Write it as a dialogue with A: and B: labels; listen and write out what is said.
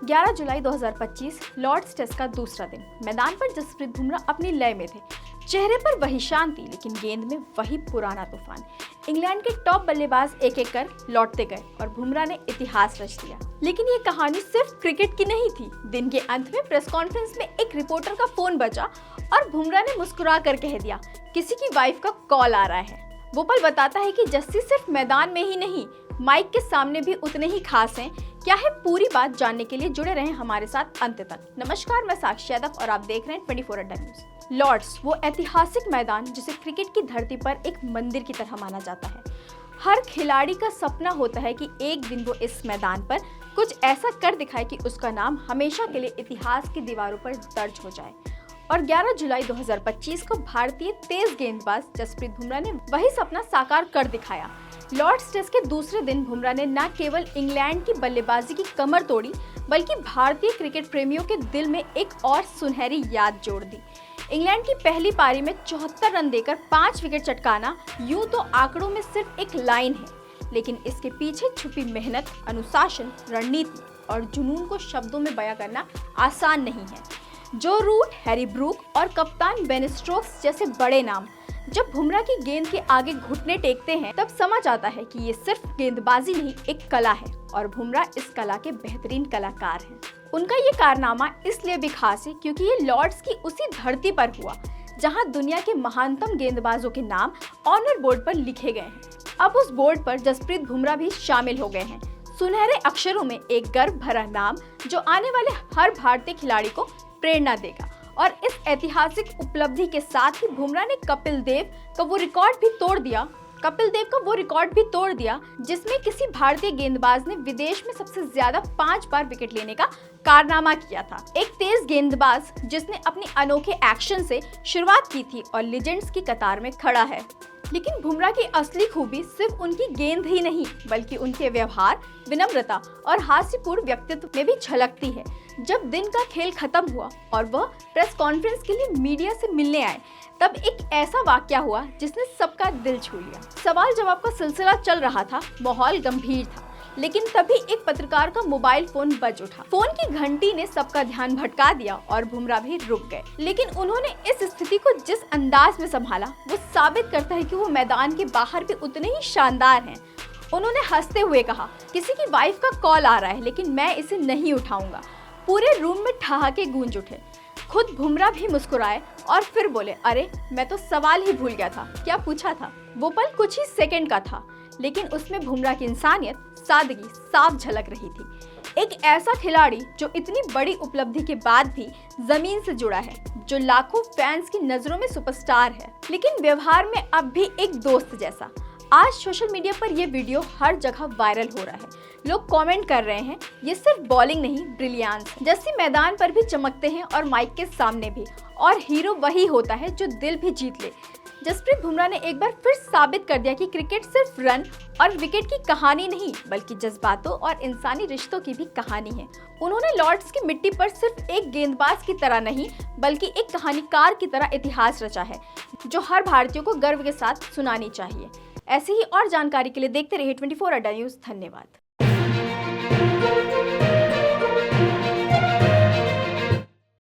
A: 11 जुलाई 2025 Lord's test का दूसरा दिन। मैदान पर जसप्रीत बुमराह अपनी लय में थे। चेहरे पर वही शांति, लेकिन गेंद में वही पुराना तूफान। इंग्लैंड के टॉप बल्लेबाज एक एक कर लौटते गए और बुमराह ने इतिहास रच दिया। लेकिन ये कहानी सिर्फ क्रिकेट की नहीं थी। दिन के अंत में प्रेस कॉन्फ्रेंस में एक रिपोर्टर का फोन बजा और बुमराह ने मुस्कुरा कर कह दिया, किसी की वाइफ का कॉल आ रहा है। वो पल बताता है कि जस्सी सिर्फ मैदान में ही नहीं, माइक के सामने भी उतने ही खास हैं। क्या है पूरी बात जानने के लिए जुड़े रहें हमारे साथ अंत तक। नमस्कार, मैं साक्षी यादव और आप देख रहे हैं 24 अड्डा न्यूज। लॉर्ड्स वो ऐतिहासिक मैदान जिसे क्रिकेट की धरती पर एक मंदिर की तरह माना जाता है। हर खिलाड़ी का सपना होता है कि एक दिन वो इस मैदान पर कुछ ऐसा कर दिखाए कि उसका नाम हमेशा के लिए इतिहास की दीवारों पर दर्ज हो जाए। और 11 जुलाई 2025 को भारतीय तेज गेंदबाज जसप्रीत बुमराह ने वही सपना साकार कर दिखाया। लॉर्ड्स टेस्ट के दूसरे दिन बुमराह ने न केवल इंग्लैंड की बल्लेबाजी की कमर तोड़ी, बल्कि भारतीय क्रिकेट प्रेमियों के दिल में एक और सुनहरी याद जोड़ दी। इंग्लैंड की पहली पारी में 74 रन देकर 5 विकेट चटकाना यूं तो आंकड़ों में सिर्फ एक लाइन है, लेकिन इसके पीछे छुपी मेहनत, अनुशासन, रणनीति और जुनून को शब्दों में बयां करना आसान नहीं है। जो रूट, हैरी ब्रूक और कप्तान बेन स्टोक्स जैसे बड़े नाम जब बुमराह की गेंद के आगे घुटने टेकते हैं, तब समझ आता है कि ये सिर्फ गेंदबाजी नहीं, एक कला है और बुमराह इस कला के बेहतरीन कलाकार हैं। उनका ये कारनामा इसलिए भी खास है क्योंकि ये लॉर्ड्स की उसी धरती पर हुआ जहां दुनिया के महानतम गेंदबाजों के नाम ऑनर बोर्ड पर लिखे गए हैं। अब उस बोर्ड पर जसप्रीत बुमराह भी शामिल हो गए हैं। सुनहरे अक्षरों में एक गर्व भरा नाम जो आने वाले हर भारतीय खिलाड़ी को प्रेरणा देगा। और इस ऐतिहासिक उपलब्धि के साथ ही बुमराह ने कपिल देव का वो रिकॉर्ड भी तोड़ दिया जिसमें किसी भारतीय गेंदबाज ने विदेश में सबसे ज्यादा 5 बार विकेट लेने का कारनामा किया था। एक तेज गेंदबाज जिसने अपनी अनोखे एक्शन से शुरुआत की थी और लीजेंड्स की कतार में खड़ा है। लेकिन बुमराह की असली खूबी सिर्फ उनकी गेंद ही नहीं, बल्कि उनके व्यवहार, विनम्रता और हास्यपूर्ण व्यक्तित्व में भी झलकती है। जब दिन का खेल खत्म हुआ और वह प्रेस कॉन्फ्रेंस के लिए मीडिया से मिलने आए, तब एक ऐसा वाकया हुआ जिसने सबका दिल छू लिया। सवाल जवाब का सिलसिला चल रहा था, माहौल गंभीर था, लेकिन तभी एक पत्रकार का मोबाइल फोन बज उठा। फोन की घंटी ने सबका ध्यान भटका दिया और बुमराह भी रुक गए। लेकिन उन्होंने इस स्थिति को जिस अंदाज में संभाला, वो साबित करता है कि वो मैदान के बाहर भी उतने ही शानदार हैं। उन्होंने हंसते हुए कहा, किसी की वाइफ का कॉल आ रहा है, लेकिन मैं इसे नहीं उठाऊंगा। पूरे रूम में ठहाके गूंज उठे। खुद बुमराह भी मुस्कुराए और फिर बोले, अरे मैं तो सवाल ही भूल गया था, क्या पूछा था। वो पल कुछ ही सेकंड का था, लेकिन उसमें बुमराह की इंसानियत, सादगी साफ झलक रही थी। एक ऐसा खिलाड़ी जो इतनी बड़ी उपलब्धि के बाद भी जमीन से जुड़ा है, जो लाखों फैंस की नजरों में सुपरस्टार है, लेकिन व्यवहार में अब भी एक दोस्त जैसा। आज सोशल मीडिया पर यह वीडियो हर जगह वायरल हो रहा है। लोग कमेंट कर रहे हैं, ये सिर्फ बॉलिंग नहीं, ब्रिलियंस। जस्सी मैदान पर भी चमकते हैं और माइक के सामने भी, और हीरो वही होता है जो दिल भी जीत ले। जसप्रीत बुमराह ने एक बार फिर साबित कर दिया कि क्रिकेट सिर्फ रन और विकेट की कहानी नहीं, बल्कि जज्बातों और इंसानी रिश्तों की भी कहानी है। उन्होंने लॉर्ड्स की मिट्टी पर सिर्फ एक गेंदबाज की तरह नहीं, बल्कि एक कहानीकार की तरह इतिहास रचा है, जो हर भारतीय को गर्व के साथ सुनानी चाहिए। ऐसे ही और जानकारी के लिए देखते रहिए 24 अड्डा न्यूज। धन्यवाद।